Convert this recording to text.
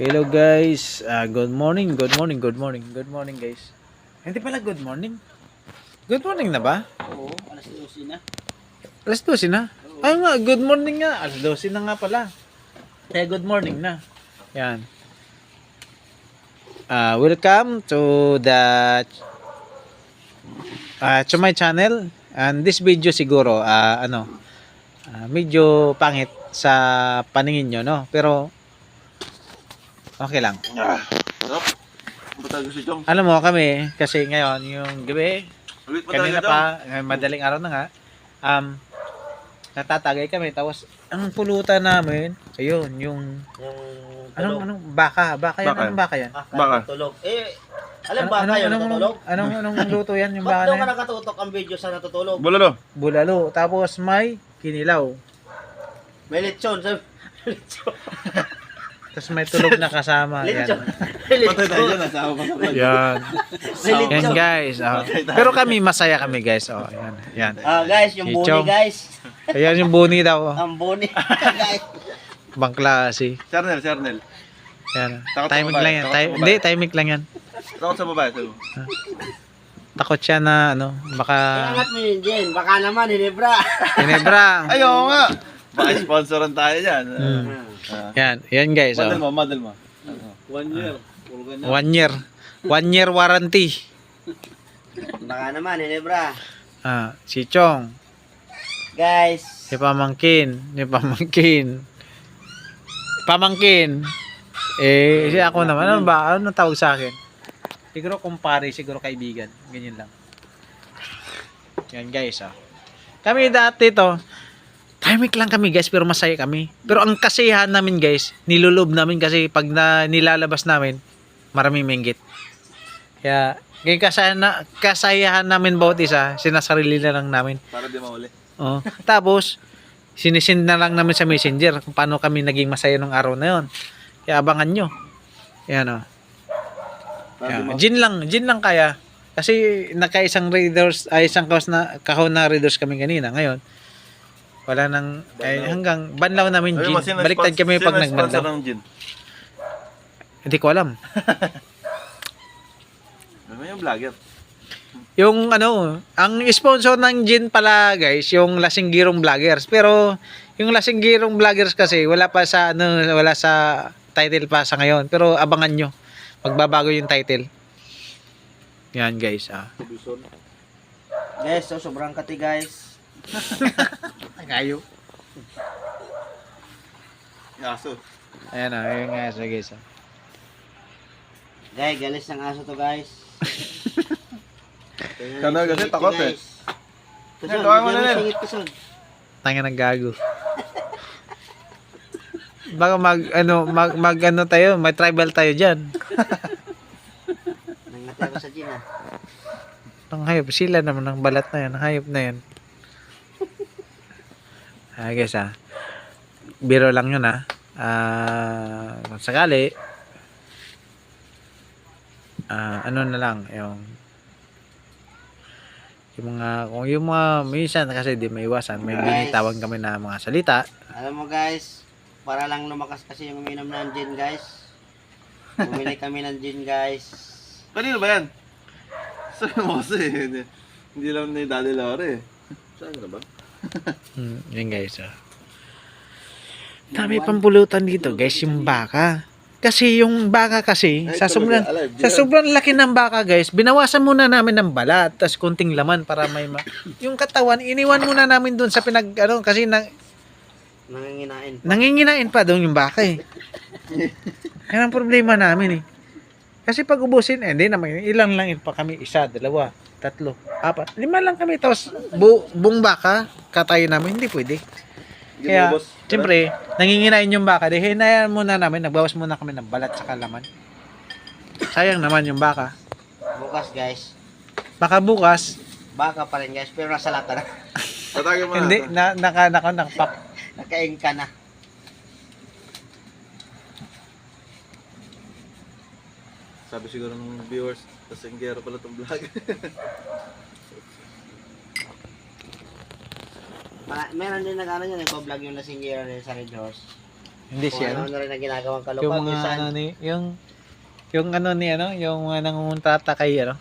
Hello guys, good morning, good morning, good morning, good morning guys. Hindi pala good morning. Good morning na ba? Oo, alas 12 na. Alas 12 na? Ay nga, good morning nga. Alas 12 na nga pala. Kaya good morning na. Yan. Welcome to my channel. And this video siguro, medyo pangit sa paningin nyo, no? Pero, okay lang. Sarap. Ba't gusto Chong? Alam mo kami, kasi ngayon, yung gabi, Ulit pa kanina talaga pa, madaling araw na nga, natatagay kami. Tapos, ang pulutan namin, ayun, yung, anong baka yan? Baka. Anong baka yan? Baka. Natutulog. Alam ba kayo natutulog? Anong luto yan, yung Ba't baka daw na ka yan? nakatutok ang video sa natutulog? Bulalo. Bulalo. Tapos, may kinilaw. May lechon. Sabi, lechon. Tapos, may tulog na kasama. Lechon. Yan. May Patay tayo lechon. dyan. Asawa pa sa Yan. May Yan lechon. guys. Pero kami, masaya kami guys. Yan. Yan. Guys, yung Si buni Chong. guys. Ayan yung buni daw. Ang buni. guys. Bang klase. Chernel. Yan. Takot sa Timing babae, lang yan. takot sa babae. Hindi, timing lang yan. Takot sa babae. Sabi mo. Takot siya na baka Angat mo yun, Jen. Baka naman, hinibra. Tinebra. Ay, oo nga. Baka sponsoran tayo dyan. Yan guys. Model mo. 1 year. 1 year warranty. Baka naman, hinibra. Si Chong. Guys. Si Pamangkin. Si ako naman. Ano ba? Ano tawag sa akin? Siguro kumpare, siguro kaibigan. Ganyan lang. Yan guys. Kami dati tahimik lang kami guys, pero masaya kami. Pero ang kasiyahan namin guys, nilulob namin kasi pag nilalabas namin, maraming minggit. Kaya kasayahan namin bawat isa, sinasarili na lang namin. Para di mauli. Tapos, sinisend na lang namin sa messenger kung paano kami naging masaya nung araw na yon. Kaya abangan nyo. Yan Gin lang kaya. Kasi nakaisang readers, isang kahon na readers kami kanina. Ngayon, wala nang, hanggang banlaw namin gin. Baliktad kami pag nagbanlaw. ng gin? Hindi ko alam. Ano yung vlogger? Yung ang sponsor ng gin pala guys, yung Lasinggirong Vloggers. Pero yung Lasinggirong Vloggers kasi wala sa title pa sa ngayon. Pero abangan nyo. Magbabago yung title. Yan guys. Guys, sobrang kati guys. Kayo. Yaso. Ayan yung nga guys. Guys, galis ng aso to guys. Sana kasi takot eh. Kusod, Gawa mo na bigyan yan. singit kusod. Tanga ng gago. Baka tayo, may tribal tayo diyan. Nangatay ko sa Gina. Ang hayop sila naman ng balat na 'yan, ang hayop na 'yan. Guys biro lang 'yun kung sakali ano na lang yung mga minsan kasi di maiwasan, may binitawan kami na mga salita. Alam mo guys, para lang lumakas kasi yung uminom ng gin guys. Bumili kami ng gin guys. Kanino ba yan? Sabi mo kasi, hindi lang ni Daddy Lore eh. Saan na ba? Yun guys dami pang pulutan dito guys, yung baka. Kasi yung baka kasi, Ay, sa sobrang, alive, sa yan. sobrang laki ng baka guys, binawasan muna namin ng balat, tas kunting laman para yung katawan, iniwan muna namin doon sa kasi Nanginginain. nanginginain pa doon yung baka eh. Yan ang problema namin eh. Kasi pag ubusin, hindi naman, ilang lang pa kami, 1, 2, 3, 4, 5 lang kami, tapos buong baka, katayin namin, hindi pwede. Kaya, siyempre, nanginginain yung baka. Dahil hinayaan muna namin, nagbawas muna kami ng balat sa kalaman. Sayang naman yung baka. Bukas guys. Baka bukas, Baka pa rin guys, pero nasa lata na. Tatagin mo na. hindi, nakapap. Nakain ka na. Sabi siguro ng viewers, Lasinggero pala itong vlog. Meron din nag-ano yun, nagpa-vlog yung Lasinggero rin sa Red Horse. Hindi Kung siya, ano ano? na rin na ginagawang Yung kalupag. mga Minsan, ano ni, yung ano ni ano, yung nangunguntata kay ano,